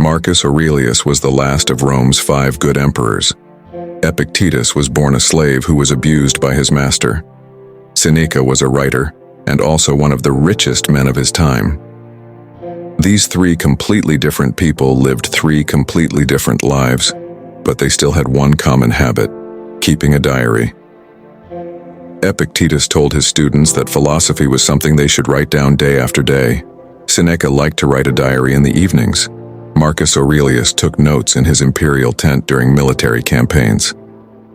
Marcus Aurelius was the last of Rome's 5 good emperors. Epictetus was born a slave who was abused by his master. Sineka was a writer, and also one of the richest men of his time. These 3 completely different people lived 3 completely different lives, but they still had one common habit: keeping a diary. Epictetus told his students that philosophy was something they should write down day after day. Sineka liked to write a diary in the evenings. Marcus Aurelius took notes in his imperial tent during military campaigns.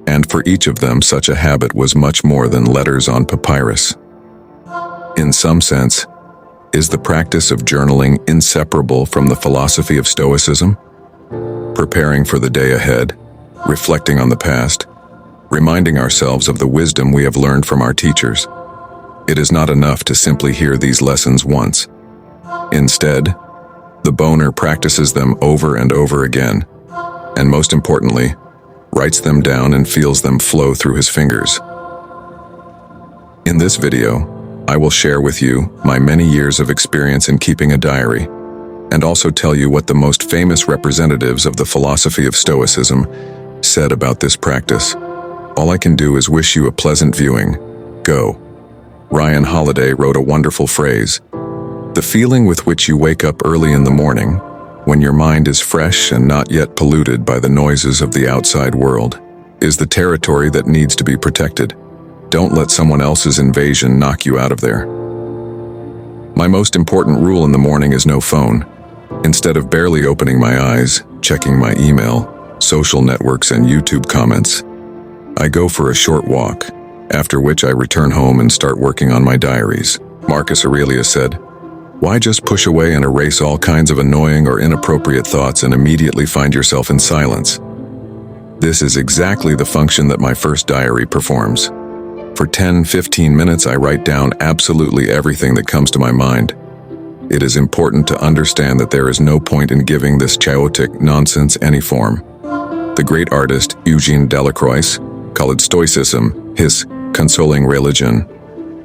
And for each of them, such a habit was much more than letters on papyrus. In some sense, is the practice of journaling inseparable from the philosophy of Stoicism? Preparing for the day ahead, reflecting on the past, reminding ourselves of the wisdom we have learned from our teachers. It is not enough to simply hear these lessons once. Instead, the boner practices them over and over again, and most importantly, writes them down and feels them flow through his fingers. In this video, I will share with you my many years of experience in keeping a diary, and also tell you what the most famous representatives of the philosophy of Stoicism said about this practice. All I can do is wish you a pleasant viewing. Go. Ryan Holiday wrote a wonderful phrase: "The feeling with which you wake up early in the morning, when your mind is fresh and not yet polluted by the noises of the outside world, is the territory that needs to be protected. Don't let someone else's invasion knock you out of there." My most important rule in the morning is no phone. Instead of barely opening my eyes, checking my email, social networks, and YouTube comments, I go for a short walk, after which I return home and start working on my diaries. Marcus Aurelius said, "Why just push away and erase all kinds of annoying or inappropriate thoughts and immediately find yourself in silence?" This is exactly the function that my first diary performs. For 10-15 minutes, I write down absolutely everything that comes to my mind. It is important to understand that there is no point in giving this chaotic nonsense any form. The great artist Eugene Delacroix called Stoicism his consoling religion,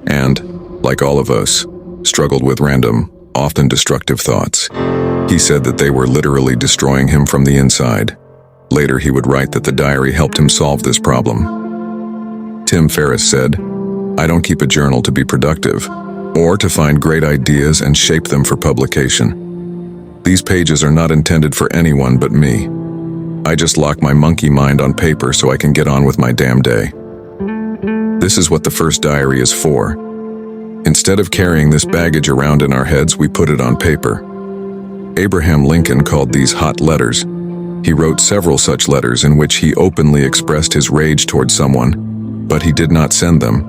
and, like all of us, struggled with random, often destructive thoughts. He said that they were literally destroying him from the inside. Later he would write that the diary helped him solve this problem. Tim Ferriss said, "I don't keep a journal to be productive, or to find great ideas and shape them for publication. These pages are not intended for anyone but me. I just lock my monkey mind on paper so I can get on with my damn day." This is what the first diary is for. Instead of carrying this baggage around in our heads, we put it on paper. Abraham Lincoln called these hot letters. He wrote several such letters in which he openly expressed his rage towards someone, but he did not send them,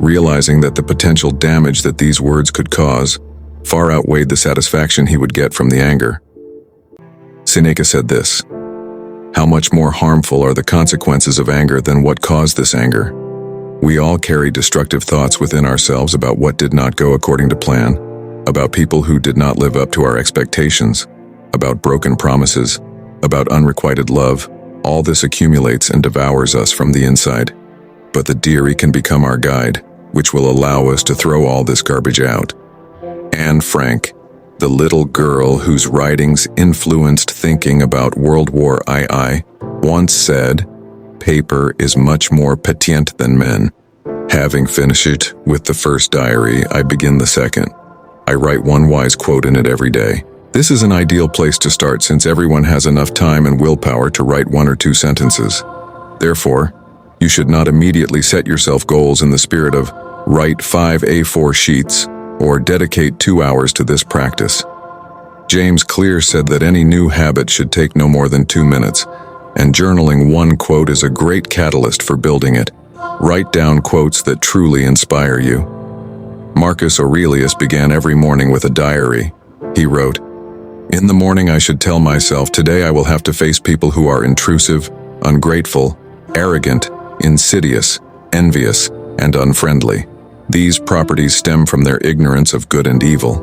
realizing that the potential damage that these words could cause far outweighed the satisfaction he would get from the anger. Sineka said this: "How much more harmful are the consequences of anger than what caused this anger? We all carry destructive thoughts within ourselves about what did not go according to plan, about people who did not live up to our expectations, about broken promises, about unrequited love. All this accumulates and devours us from the inside. But the diary can become our guide, which will allow us to throw all this garbage out." Anne Frank, the little girl whose writings influenced thinking about World War II, once said, "Paper is much more patient than men." Having finished with the first diary, I begin the second. I write one wise quote in it every day. This is an ideal place to start since everyone has enough time and willpower to write 1 or 2 sentences. Therefore, you should not immediately set yourself goals in the spirit of write 5 A4 sheets or dedicate 2 hours to this practice. James Clear said that any new habit should take no more than 2 minutes, and journaling 1 quote is a great catalyst for building it. Write down quotes that truly inspire you. Marcus Aurelius began every morning with a diary. He wrote, "In the morning I should tell myself, today I will have to face people who are intrusive, ungrateful, arrogant, insidious, envious, and unfriendly. These properties stem from their ignorance of good and evil.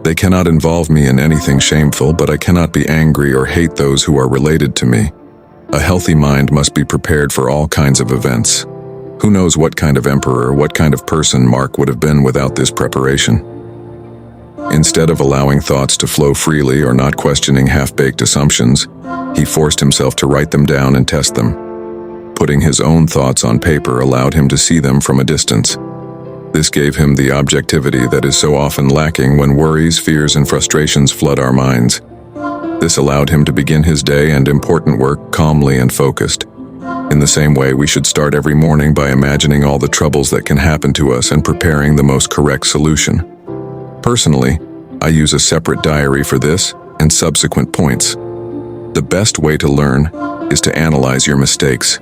They cannot involve me in anything shameful, but I cannot be angry or hate those who are related to me. A healthy mind must be prepared for all kinds of events." Who knows what kind of emperor, what kind of person Mark would have been without this preparation? Instead of allowing thoughts to flow freely or not questioning half-baked assumptions, he forced himself to write them down and test them. Putting his own thoughts on paper allowed him to see them from a distance. This gave him the objectivity that is so often lacking when worries, fears, and frustrations flood our minds. This allowed him to begin his day and important work calmly and focused. In the same way, we should start every morning by imagining all the troubles that can happen to us and preparing the most correct solution. Personally, I use a separate diary for this and subsequent points. The best way to learn is to analyze your mistakes.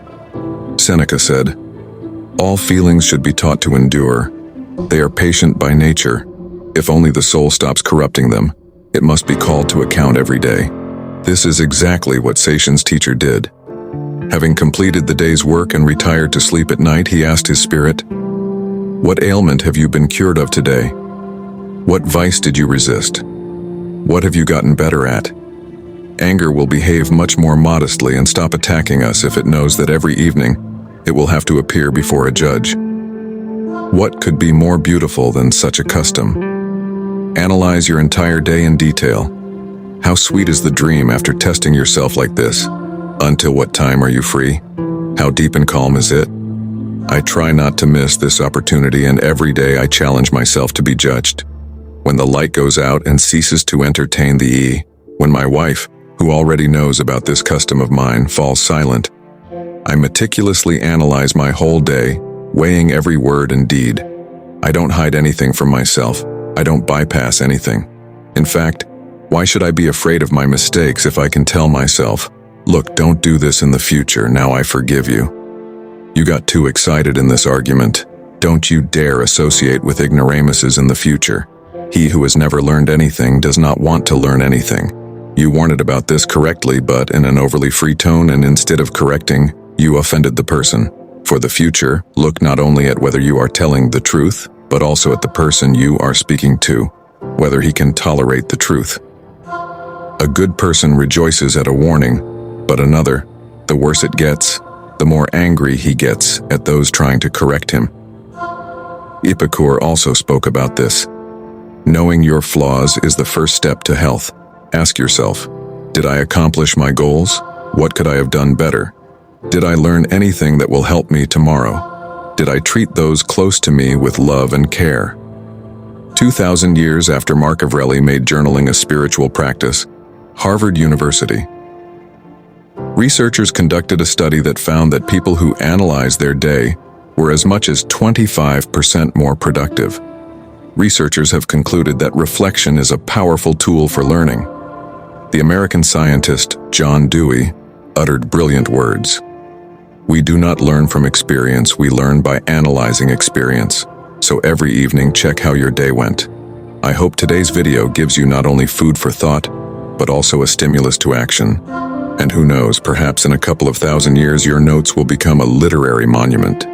Seneca said, "All feelings should be taught to endure. They are patient by nature. If only the soul stops corrupting them, it must be called to account every day." This is exactly what Satian's teacher did. Having completed the day's work and retired to sleep at night, he asked his spirit, "What ailment have you been cured of today? What vice did you resist? What have you gotten better at?" Anger will behave much more modestly and stop attacking us if it knows that every evening it will have to appear before a judge. What could be more beautiful than such a custom? Analyze your entire day in detail. How sweet is the dream after testing yourself like this? Until what time are you free? How deep and calm is it? I try not to miss this opportunity, and every day I challenge myself to be judged. When the light goes out and ceases to entertain when my wife, who already knows about this custom of mine, falls silent, I meticulously analyze my whole day, weighing every word and deed. I don't hide anything from myself. I don't bypass anything. In fact, why should I be afraid of my mistakes if I can tell myself, "Look, don't do this in the future, now I forgive you"? You got too excited in this argument. Don't you dare associate with ignoramuses in the future. He who has never learned anything does not want to learn anything. You warned about this correctly, but in an overly free tone, and instead of correcting, you offended the person. For the future, look not only at whether you are telling the truth, but also at the person you are speaking to, whether he can tolerate the truth. A good person rejoices at a warning, but another, the worse it gets, the more angry he gets at those trying to correct him. Epictetus also spoke about this. Knowing your flaws is the first step to health. Ask yourself, did I accomplish my goals? What could I have done better? Did I learn anything that will help me tomorrow? Did I treat those close to me with love and care? 2,000 years after Mark Aurelius made journaling a spiritual practice, Harvard University. Researchers conducted a study that found that people who analyzed their day were as much as 25% more productive. Researchers have concluded that reflection is a powerful tool for learning. The American scientist John Dewey uttered brilliant words. "We do not learn from experience, we learn by analyzing experience. So every evening, check how your day went." I hope today's video gives you not only food for thought, but also a stimulus to action. And who knows, perhaps in a couple of thousand years, your notes will become a literary monument.